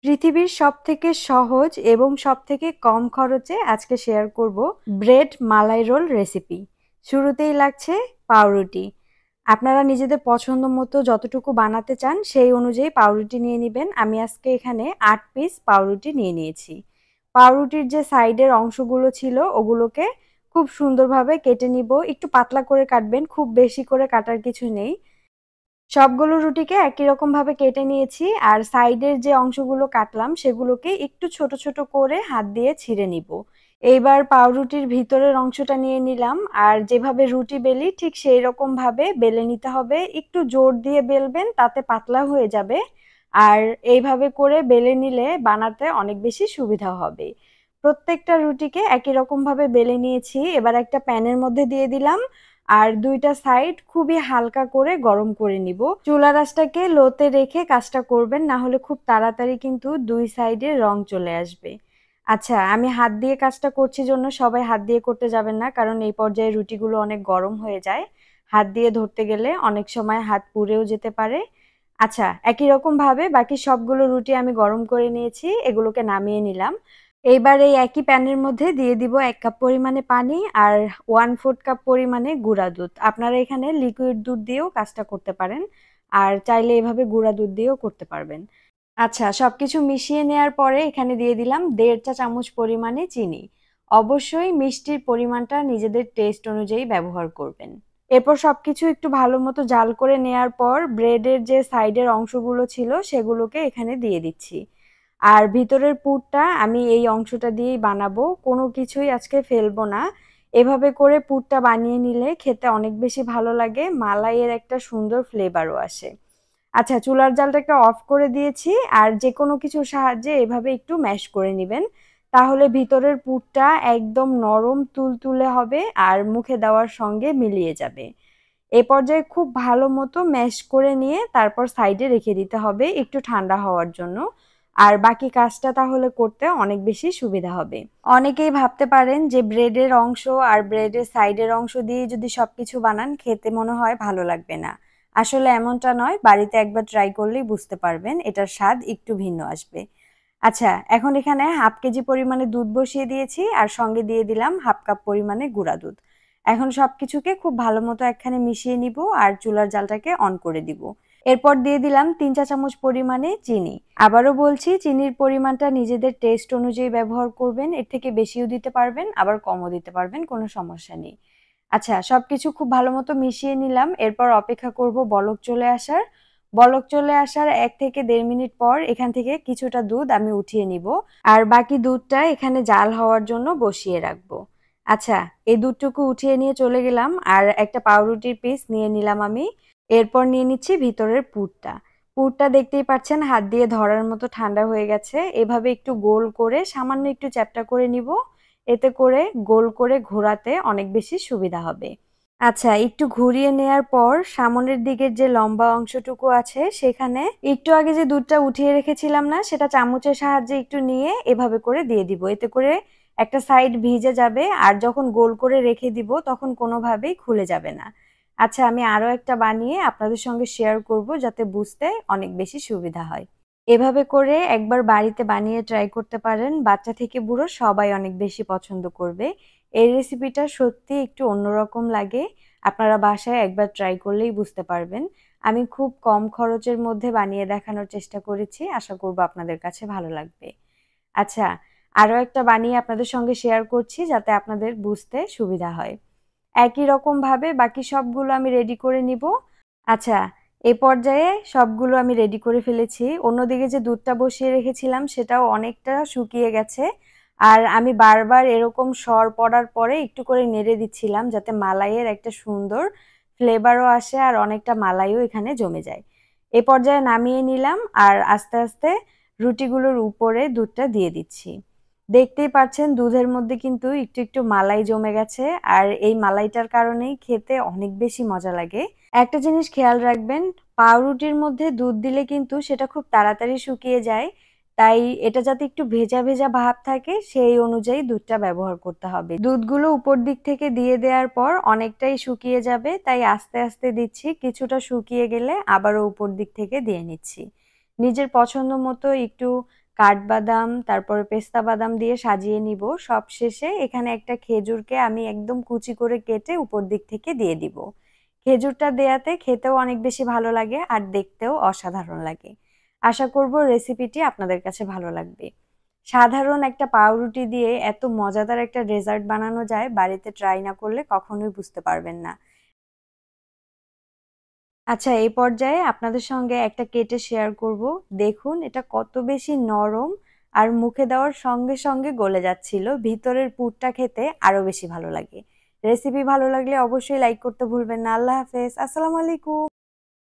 পৃথিবীর সবথেকে সহজ এবং সবথেকে কম খরচে আজকে শেয়ার করব ব্রেড মালাই রোল রেসিপি। শুরুতেই লাগছে পাউরুটি। আপনারা নিজেদের পছন্দ মতো যতটুকু বানাতে চান সেই অনুযায়ী পাউরুটি নিয়ে নেবেন। আমি আজকে এখানে ৮ পিস পাউরুটি নিয়ে নিয়েছি। পাউরুটির যে সাইডের অংশগুলো ছিল ওগুলোকে খুব সুন্দরভাবে কেটে নিব। একটু পাতলা করে কাটবেন, খুব বেশি করে কাটার কিছু নেই। সবগুলো রুটিকে একই রকমভাবে কেটে নিয়েছি আর সাইডের যে অংশগুলো কাটলাম সেগুলোকে একটু ছোট ছোট করে হাত দিয়ে ছিঁড়ে নিব। এইবার পাউরুটির ভিতরের অংশটা নিয়ে নিলাম আর যেভাবে রুটি বেলি ঠিক সেই রকমভাবে বেলে নিতে হবে। একটু জোর দিয়ে বেলবেন, তাতে পাতলা হয়ে যাবে। আর এইভাবে করে বেলে নিলে বানাতে অনেক বেশি সুবিধা হবে। প্রত্যেকটা রুটিকে একই রকমভাবে বেলে নিয়েছি। এবার একটা প্যানের মধ্যে দিয়ে দিলাম আর দুইটা সাইড খুবই হালকা করে গরম করে নিব। চুলার আঁচটাকে লোতে রেখে কাজটা করবেন, না হলে খুব তাড়াতাড়ি কিন্তু দুই সাইডে রং চলে আসবে। আচ্ছা, আমি হাত দিয়ে কাজটা করছি জন্য সবাই হাত দিয়ে করতে যাবেন না, কারণ এই পর্যায়ে রুটিগুলো অনেক গরম হয়ে যায়। হাত দিয়ে ধরতে গেলে অনেক সময় হাত পুড়েও যেতে পারে। আচ্ছা, একই রকম ভাবে বাকি সবগুলো রুটি আমি গরম করে নিয়েছি, এগুলোকে নামিয়ে নিলাম। এইবার এই একই প্যানের মধ্যে দিয়ে দিব ১ কাপ পরিমাণে পানি আর 1/4 কাপ পরিমাণে গুঁড়া দুধ। আপনারা এখানে লিকুইড দুধ দিয়েও কাজটা করতে পারেন আর চাইলে এভাবে গুঁড়া দুধ দিয়েও করতে পারবেন। আচ্ছা, সবকিছু মিশিয়ে নেয়ার পরে এখানে দিয়ে দিলাম ১.৫ চা চামচ পরিমাণে চিনি। অবশ্যই মিষ্টির পরিমাণটা নিজেদের টেস্ট অনুযায়ী ব্যবহার করবেন। এরপর সবকিছু একটু ভালো মতো জাল করে নেয়ার পর ব্রেডের যে সাইডের অংশগুলো ছিল সেগুলোকে এখানে দিয়ে দিচ্ছি। আর ভিতরের পুরটা আমি এই অংশটা দিয়েই বানাবো। কোনো কিছুই আজকে ফেলবো না। এভাবে করে পুরটা বানিয়ে নিলে খেতে অনেক বেশি ভালো লাগে। মালাইয়ের একটা সুন্দর ফ্লেভারও আসে। আচ্ছা, চুলার জালটাকে অফ করে দিয়েছি আর যেকোনো কিছুর সাহায্যে এভাবে একটু ম্যাশ করে নিবেন। তাহলে ভিতরের পুরটা একদম নরম তুলতুলে হবে আর মুখে দেওয়ার সঙ্গে মিলিয়ে যাবে। এ পর্যায়ে খুব ভালো মতো ম্যাশ করে নিয়ে তারপর সাইডে রেখে দিতে হবে একটু ঠান্ডা হওয়ার জন্য। আর বাকি কাজটা তাহলে করতে অনেক বেশি সুবিধা হবে। অনেকেই ভাবতে পারেন যে ব্রেডের অংশ আর ব্রেডের সাইডের অংশ দিয়ে যদি সবকিছু বানান খেতে মনে হয় ভালো লাগবে না। আসলে এমনটা নয়, বাড়িতে একবার ট্রাই করলেই বুঝতে পারবেন এটার স্বাদ একটু ভিন্ন আসবে। আচ্ছা, এখন এখানে 1/2 কেজি পরিমাণে দুধ বসিয়ে দিয়েছি আর সঙ্গে দিয়ে দিলাম 1/2 কাপ পরিমাণে গুঁড়া দুধ। এখন সবকিছুকে খুব ভালো মতো একখানে মিশিয়ে নিব আর চুলার জালটাকে অন করে দিব। এরপর দিয়ে দিলাম ৩ চা চামচ পরিমাণে চিনি। আবারও বলছি, চিনির পরিমাণটা নিজেদের টেস্ট অনুযায়ী ব্যবহার করবেন। এর থেকে বেশিও দিতে পারবেন, আবার কমও দিতে পারবেন, কোনো সমস্যা নেই। আচ্ছা, সবকিছু খুব ভালো মতো মিশিয়ে নিলাম। এরপর অপেক্ষা করব বলক চলে আসার। বলক চলে আসার ১ থেকে ১.৫ মিনিট পর এখান থেকে কিছুটা দুধ আমি উঠিয়ে নিব। আর বাকি দুধটা এখানে জাল হওয়ার জন্য বসিয়ে রাখবো। আচ্ছা, এই দুধটুকু উঠিয়ে নিয়ে চলে গেলাম আর একটা পাউরুটির পিস নিয়ে নিলাম আমি। এরপর নিয়ে নিচ্ছি ভিতরের পুরটা। পুরটা দেখতেই পাচ্ছেন হাত দিয়ে ধরার মতো ঠান্ডা হয়ে গেছে। এভাবে একটু গোল করে সামান্য একটু চ্যাপ্টা করে নিব। এতে করে গোল করে ঘোরাতে অনেক বেশি সুবিধা হবে। আচ্ছা, একটু ঘুরিয়ে নেয়ার পর সামনের দিকের যে লম্বা অংশটুকু আছে সেখানে একটু আগে যে দুধটা উঠিয়ে রেখেছিলাম না, সেটা চামচের সাহায্যে একটু নিয়ে এভাবে করে দিয়ে দিব। এতে করে একটা সাইড ভিজে যাবে আর যখন গোল করে রেখে দিব তখন কোনোভাবেই খুলে যাবে না। আচ্ছা, আমি আরো একটা বানিয়ে আপনাদের সঙ্গে শেয়ার করব যাতে বুঝতে অনেক বেশি সুবিধা হয়। এভাবে করে একবার বাড়িতে বানিয়ে ট্রাই করতে পারেন। বাচ্চা থেকে বুড়ো সবাই অনেক বেশি পছন্দ করবে। এই রেসিপিটা সত্যি একটু অন্যরকম লাগে। আপনারা বাসায় একবার ট্রাই করলেই বুঝতে পারবেন। আমি খুব কম খরচের মধ্যে বানিয়ে দেখানোর চেষ্টা করেছি। আশা করব আপনাদের কাছে ভালো লাগবে। আচ্ছা, আরো একটা বানিয়ে আপনাদের সঙ্গে শেয়ার করছি যাতে আপনাদের বুঝতে সুবিধা হয়। একই রকমভাবে বাকি সবগুলো আমি রেডি করে নিব। আচ্ছা, এ পর্যায়ে সবগুলো আমি রেডি করে ফেলেছি। অন্যদিকে যে দুধটা বসিয়ে রেখেছিলাম সেটাও অনেকটা শুকিয়ে গেছে। আর আমি বারবার এরকম সর পড়ার পরে একটু করে নেড়ে দিচ্ছিলাম যাতে মালাইয়ের একটা সুন্দর ফ্লেভারও আসে আর অনেকটা মালাইও এখানে জমে যায়। এ পর্যায়ে নামিয়ে নিলাম আর আস্তে আস্তে রুটিগুলোর উপরে দুধটা দিয়ে দিচ্ছি। দেখতেই পাচ্ছেন দুধের মধ্যে কিন্তু একটু একটু মালাই জমে গেছে আর এই মালাইটার কারণেই খেতে অনেক বেশি মজা লাগে। একটা জিনিস খেয়াল রাখবেন, পাউরুটির মধ্যে দুধ দিলে কিন্তু সেটা খুব তাড়াতাড়ি শুকিয়ে যায়। তাই এটা যাতে একটু ভেজা ভেজা ভাব থাকে সেই অনুযায়ী দুধটা ব্যবহার করতে হবে। দুধগুলো উপর দিক থেকে দিয়ে দেওয়ার পর অনেকটাই শুকিয়ে যাবে, তাই আস্তে আস্তে দিচ্ছি। কিছুটা শুকিয়ে গেলে আবারও উপর দিক থেকে দিয়ে নিচ্ছি। নিজের পছন্দ মতো একটু কাঠবাদাম তারপরে পেস্তা বাদাম দিয়ে সাজিয়ে নিব। সবশেষে এখানে একটা খেজুরকে আমি একদম কুচি করে কেটে উপর দিক থেকে দিয়ে দিব। খেজুরটা দেয়াতে খেতেও অনেক বেশি ভালো লাগে আর দেখতেও অসাধারণ লাগে। আশা করব রেসিপিটি আপনাদের কাছে ভালো লাগবে। সাধারণ একটা পাউরুটি দিয়ে এত মজাদার একটা ডেজার্ট বানানো যায়, বাড়িতে ট্রাই না করলে কখনোই বুঝতে পারবেন না। আচ্ছা, এই পর্যায়ে আপনাদের সঙ্গে একটা কেটে শেয়ার করব। দেখুন এটা কত বেশি নরম আর মুখে দেওয়ার সঙ্গে সঙ্গে গলে যাচ্ছিল। ভিতরের পুরটা খেতে আরো বেশি ভালো লাগে। রেসিপি ভালো লাগলে অবশ্যই লাইক করতে ভুলবেন না। আল্লাহ হাফেজ। আসসালামু আলাইকুম।